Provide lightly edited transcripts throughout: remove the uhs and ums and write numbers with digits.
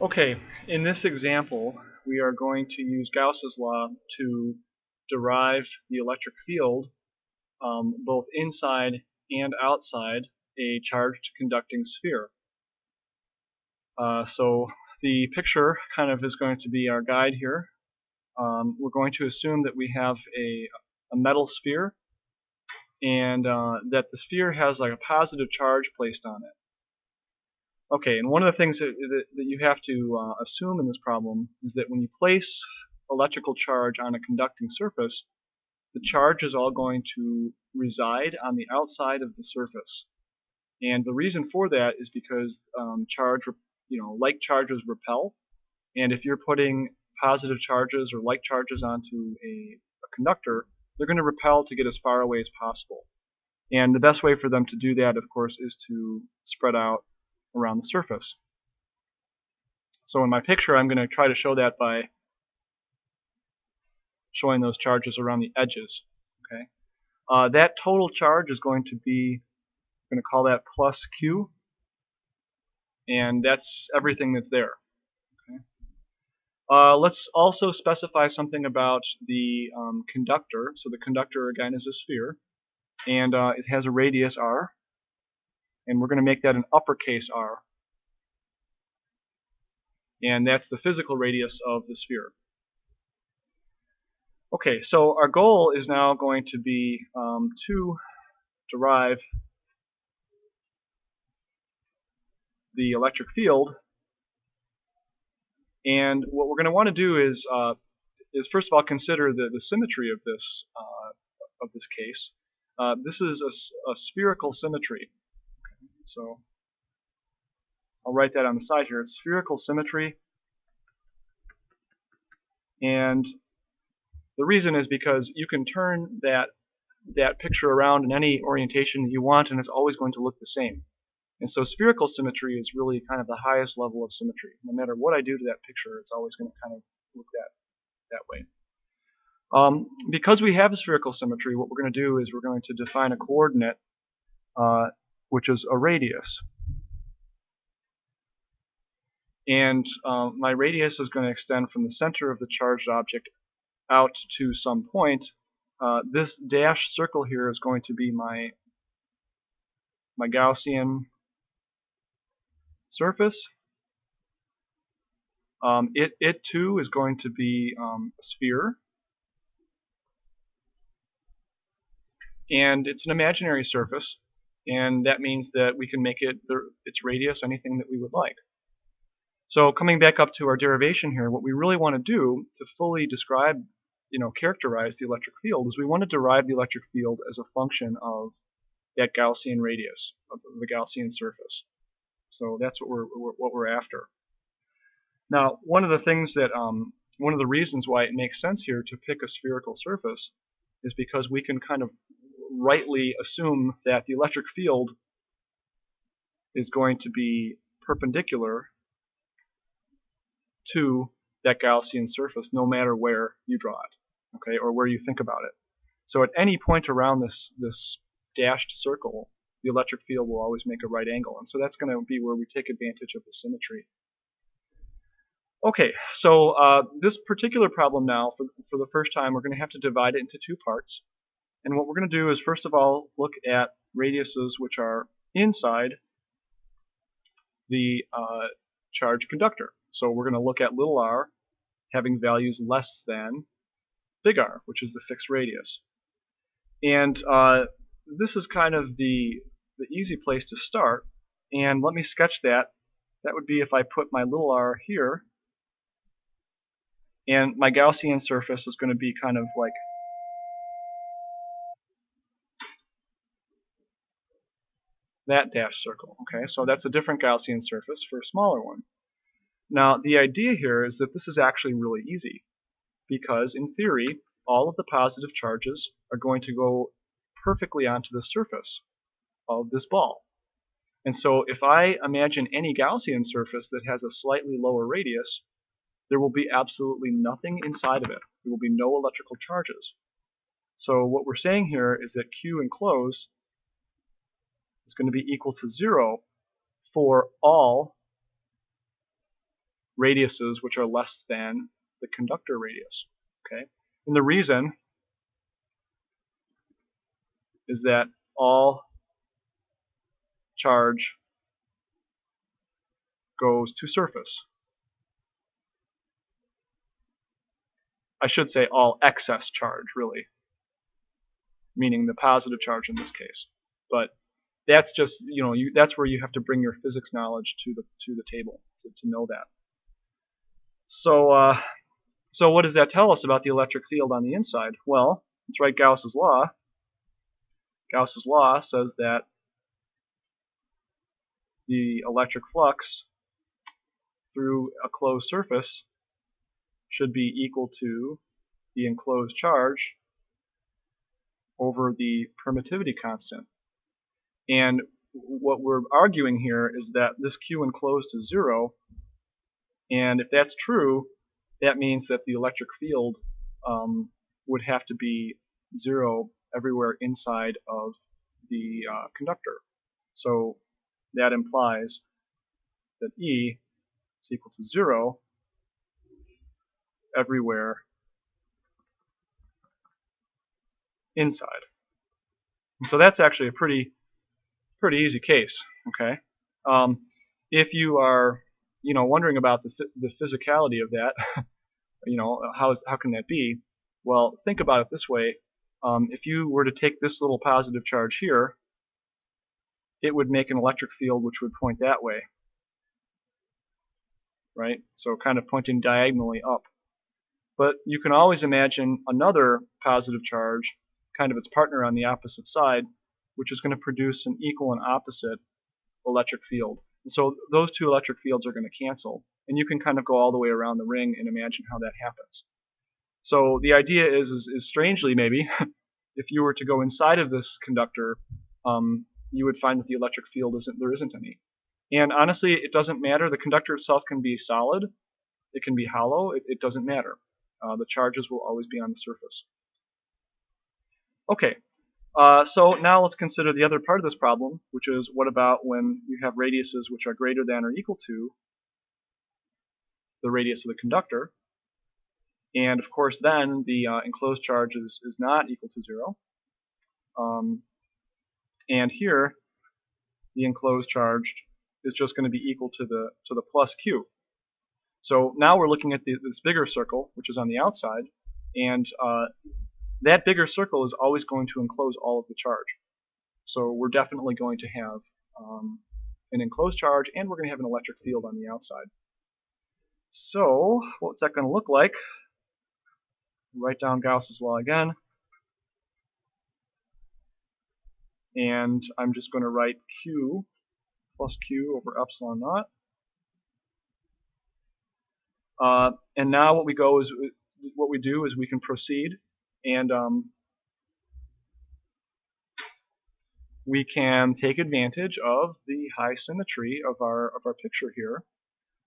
Okay, in this example, we are going to use Gauss's law to derive the electric field both inside and outside a charged conducting sphere. So the picture kind of is going to be our guide here. We're going to assume that we have a metal sphere and that the sphere has like a positive charge placed on it. Okay, and one of the things that you have to assume in this problem is that when you place electrical charge on a conducting surface, the charge is all going to reside on the outside of the surface. And the reason for that is because like charges repel, and if you're putting positive charges or like charges onto a conductor, they're going to repel to get as far away as possible. And the best way for them to do that, of course, is to spread out around the surface. So in my picture, I'm going to try to show that by showing those charges around the edges. Okay, that total charge is going to be, I'm going to call that plus Q, and that's everything that's there. Okay. Let's also specify something about the conductor. So the conductor, again, is a sphere, and it has a radius r, and we're going to make that an uppercase R. And that's the physical radius of the sphere. Okay, so our goal is now going to be to derive the electric field. And what we're going to want to do is first of all consider the symmetry of this case. This is a spherical symmetry. Okay, so I'll write that on the side here. It's spherical symmetry, and the reason is because you can turn that picture around in any orientation that you want, and it's always going to look the same. And so spherical symmetry is really kind of the highest level of symmetry. No matter what I do to that picture, it's always going to kind of look that way. Because we have a spherical symmetry, what we're going to do is we're going to define a coordinate, which is a radius. And my radius is going to extend from the center of the charged object out to some point. This dashed circle here is going to be my Gaussian surface. It too is going to be a sphere, and it's an imaginary surface, and that means that we can make its radius anything that we would like. So coming back up to our derivation here, what we really want to do to fully describe, characterize the electric field is we want to derive the electric field as a function of that Gaussian radius, of the Gaussian surface. So that's what we're after. Now, one of the reasons why it makes sense here to pick a spherical surface is because we can kind of rightly assume that the electric field is going to be perpendicular to that Gaussian surface, no matter where you draw it, okay, or where you think about it. So at any point around this dashed circle, the electric field will always make a right angle, and so that's going to be where we take advantage of the symmetry. Okay, so this particular problem now, for the first time, we're going to have to divide it into two parts. And what we're going to do is, first of all, look at radiuses which are inside the charged conductor. So we're going to look at little r having values less than big R, which is the fixed radius. And this is kind of the easy place to start. And let me sketch that. That would be if I put my little r here, and my Gaussian surface is going to be kind of like that dashed circle. Okay, so that's a different Gaussian surface for a smaller one. Now, the idea here is that this is actually really easy, because in theory, all of the positive charges are going to go perfectly onto the surface of this ball. And so if I imagine any Gaussian surface that has a slightly lower radius, there will be absolutely nothing inside of it. There will be no electrical charges. So what we're saying here is that Q enclosed is going to be equal to 0 for all radiuses which are less than the conductor radius. Okay, and the reason is that all charge goes to surface. I should say all excess charge, really, meaning the positive charge in this case. But that's just, that's where you have to bring your physics knowledge to the table to know that. So what does that tell us about the electric field on the inside? Well, let's write Gauss's law. Gauss's law says that the electric flux through a closed surface should be equal to the enclosed charge over the permittivity constant. And what we're arguing here is that this Q enclosed is 0, and if that's true, that means that the electric field would have to be 0 everywhere inside of the conductor. So that implies that E is equal to 0 everywhere inside. And so that's actually a pretty easy case. Okay, if you are wondering about the physicality of that, how can that be? Well, think about it this way. If you were to take this little positive charge here, it would make an electric field which would point that way, right? So kind of pointing diagonally up. But you can always imagine another positive charge, kind of its partner on the opposite side, which is going to produce an equal and opposite electric field. And so those two electric fields are going to cancel. And you can kind of go all the way around the ring and imagine how that happens. So the idea is strangely maybe, if you were to go inside of this conductor, you would find that the electric field there isn't any. And honestly, it doesn't matter. The conductor itself can be solid. It can be hollow. It doesn't matter. The charges will always be on the surface. Okay, so now let's consider the other part of this problem, which is what about when you have radiuses which are greater than or equal to the radius of the conductor. And of course then the enclosed charge is not equal to 0. And here the enclosed charge is just going to be equal to the plus Q. So now we're looking at this bigger circle, which is on the outside, and that bigger circle is always going to enclose all of the charge. So we're definitely going to have an enclosed charge, and we're going to have an electric field on the outside. So what's that going to look like? Write down Gauss's law again. And I'm just going to write Q plus Q over epsilon naught. And now what we do is we can proceed and we can take advantage of the high symmetry of our picture here.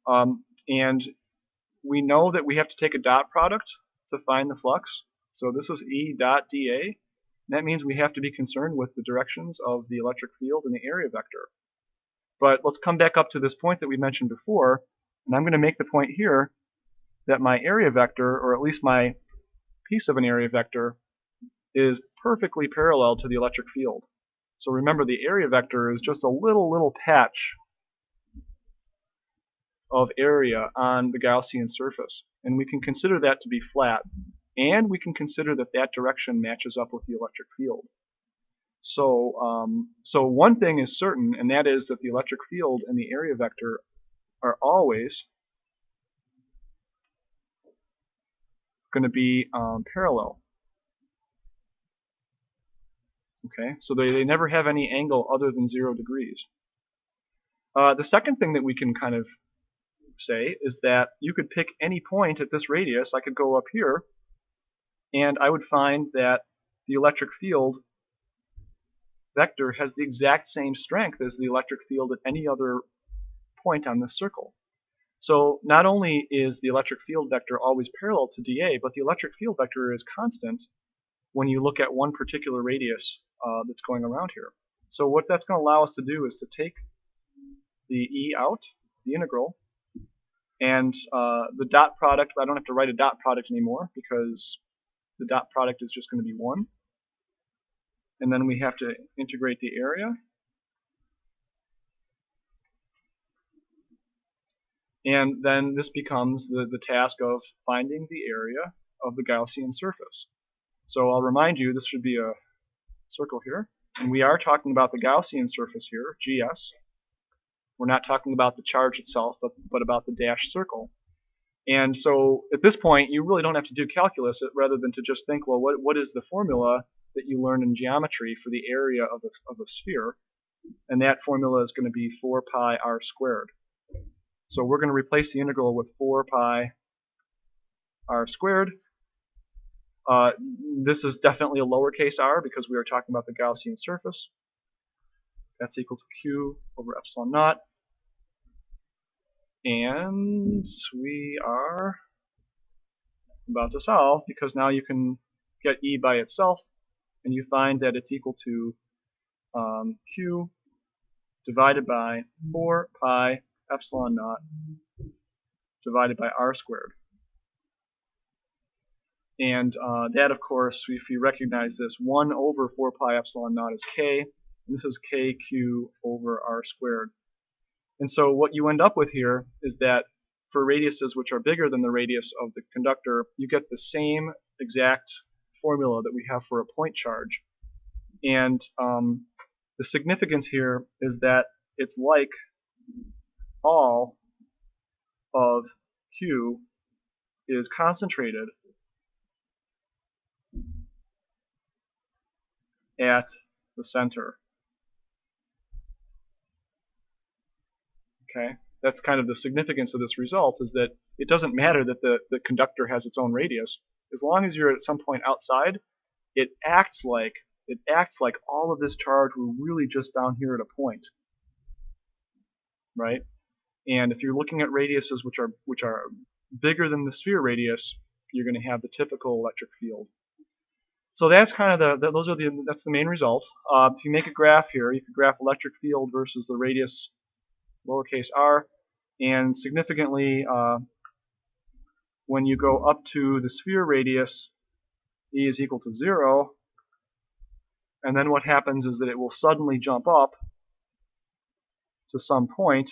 And we know that we have to take a dot product to find the flux. So this is E dot dA. That means we have to be concerned with the directions of the electric field and the area vector. But let's come back up to this point that we mentioned before, and I'm going to make the point here that my area vector, or at least my piece of an area vector, is perfectly parallel to the electric field. So remember, the area vector is just a little patch of area on the Gaussian surface, and we can consider that to be flat, and we can consider that that direction matches up with the electric field. So, so one thing is certain, and that is that the electric field and the area vector are always going to be parallel. Okay, so they never have any angle other than 0 degrees. The second thing that we can kind of say is that you could pick any point at this radius. I could go up here, and I would find that the electric field vector has the exact same strength as the electric field at any other point on this circle. So not only is the electric field vector always parallel to dA, but the electric field vector is constant when you look at one particular radius that's going around here. So what that's going to allow us to do is to take the E out, the integral, And the dot product, I don't have to write a dot product anymore because the dot product is just going to be 1. And then we have to integrate the area. And then this becomes the task of finding the area of the Gaussian surface. So I'll remind you, this should be a circle here. And we are talking about the Gaussian surface here, GS. We're not talking about the charge itself, but about the dashed circle. And so at this point, you really don't have to do calculus rather than to just think, well, what is the formula that you learned in geometry for the area of a sphere? And that formula is going to be 4 pi r squared. So we're going to replace the integral with 4 pi r squared. This is definitely a lowercase r because we are talking about the Gaussian surface. That's equal to q over epsilon naught. And we are about to solve because now you can get E by itself and you find that it's equal to q divided by 4 pi epsilon naught divided by r squared. And that, of course, if you recognize this, 1 over 4 pi epsilon naught is k, and this is kq over r squared. And so what you end up with here is that for radiuses which are bigger than the radius of the conductor, you get the same exact formula that we have for a point charge. And the significance here is that it's like all of Q is concentrated at the center. Okay, that's kind of the significance of this result, is that it doesn't matter that the conductor has its own radius. As long as you're at some point outside, it acts like all of this charge were really just down here at a point, right? And if you're looking at radiuses which are bigger than the sphere radius, you're going to have the typical electric field. So that's kind of that's the main result. If you make a graph here, you could graph electric field versus the radius lowercase r, and significantly when you go up to the sphere radius, E is equal to 0, and then what happens is that it will suddenly jump up to some point.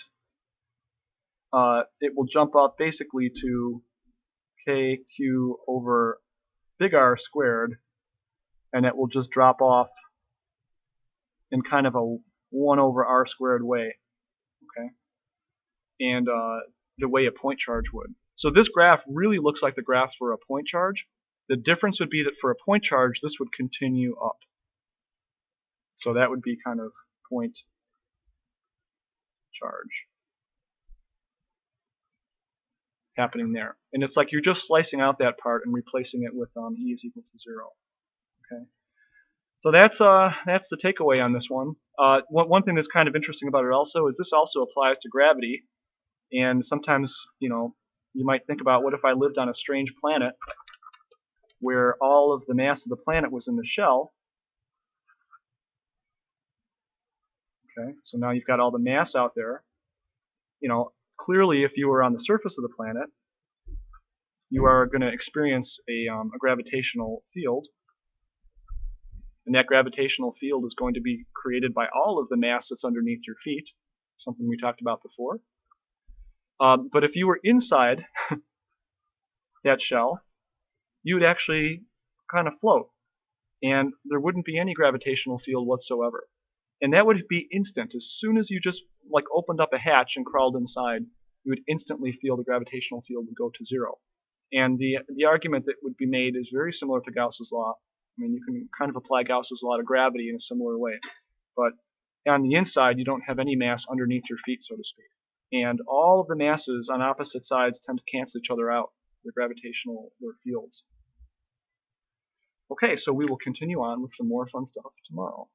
It will jump up basically to kq over big R squared, and it will just drop off in kind of a 1 over r squared way, okay? And the way a point charge would. So this graph really looks like the graph for a point charge. The difference would be that for a point charge, this would continue up. So that would be kind of point charge happening there. And it's like you're just slicing out that part and replacing it with E is equal to 0. Okay. So that's the takeaway on this one. One thing that's kind of interesting about it also is this also applies to gravity. And sometimes, you might think about, what if I lived on a strange planet where all of the mass of the planet was in the shell? Okay, so now you've got all the mass out there. Clearly, if you were on the surface of the planet, you are going to experience a gravitational field. And that gravitational field is going to be created by all of the mass that's underneath your feet, something we talked about before. But if you were inside that shell, you would actually kind of float, and there wouldn't be any gravitational field whatsoever. And that would be instant. As soon as you just opened up a hatch and crawled inside, you would instantly feel the gravitational field would go to 0. And the argument that would be made is very similar to Gauss's law. I mean, you can kind of apply Gauss's law to gravity in a similar way. But on the inside, you don't have any mass underneath your feet, so to speak. And all of the masses on opposite sides tend to cancel each other out, their fields. Okay, so we will continue on with some more fun stuff tomorrow.